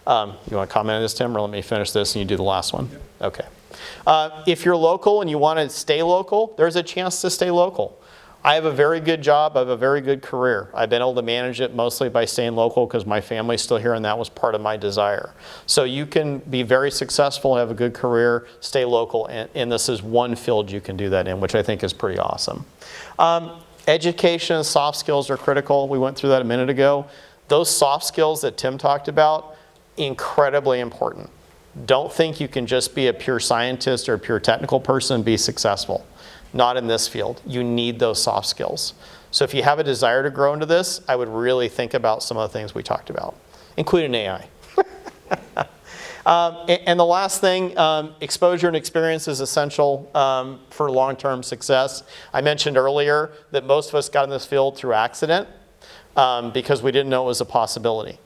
You want to comment on this, Tim, or let me finish this and you do the last one? Yep. Okay. If you're local and you want to stay local, there's a chance to stay local. I have a very good job, I have a very good career. I've been able to manage it mostly by staying local because my family's still here and that was part of my desire. So you can be very successful, have a good career, stay local, and this is one field you can do that in, which I think is pretty awesome. Education and soft skills are critical. We went through that a minute ago. Those soft skills that Tim talked about, incredibly important. Don't think you can just be a pure scientist or a pure technical person and be successful. Not in this field. You need those soft skills. So if you have a desire to grow into this, I would really think about some of the things we talked about, including AI. And the last thing, exposure and experience is essential for long-term success. I mentioned earlier that most of us got in this field through accident because we didn't know it was a possibility.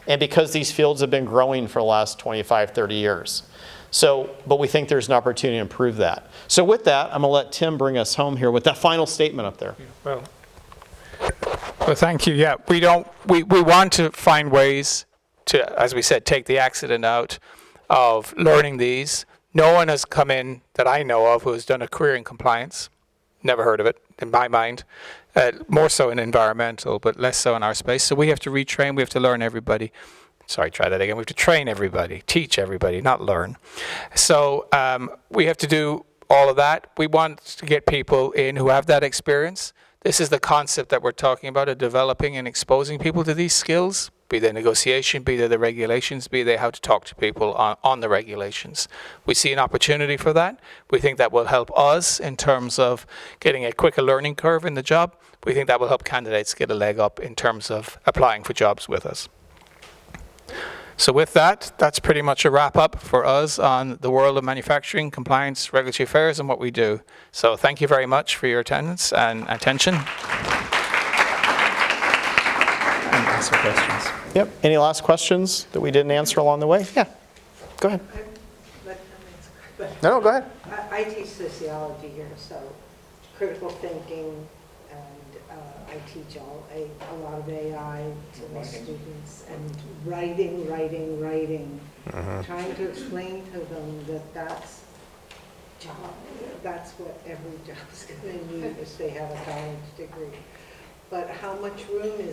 And because these fields have been growing for the last 25, 30 years. So, but we think there's an opportunity to improve that. So with that, I'm going to let Tim bring us home here with that final statement up there. Well, thank you. Yeah, we want to find ways to, as we said, take the accident out of learning these. No one has come in that I know of who has done a career in compliance. Never heard of it, in my mind. More so in environmental, but less so in our space. So we have to retrain, we have to learn everybody. Sorry, try that again. We have to train everybody, teach everybody, not learn. So we have to do all of that. We want to get people in who have that experience. This is the concept that we're talking about, of developing and exposing people to these skills, be they negotiation, be they the regulations, be they how to talk to people on the regulations. We see an opportunity for that. We think that will help us in terms of getting a quicker learning curve in the job. We think that will help candidates get a leg up in terms of applying for jobs with us. So with that, that's pretty much a wrap up for us on the world of manufacturing, compliance, regulatory affairs, and what we do. So thank you very much for your attendance and attention. Answer questions. Yep. Any last questions that we didn't answer along the way? Yeah. Go ahead. No, go ahead. I teach sociology here, so critical thinking, and I teach a lot of AI to my students, and writing. Trying to explain to them that that's what every job's going to need if they have a college degree. But how much room is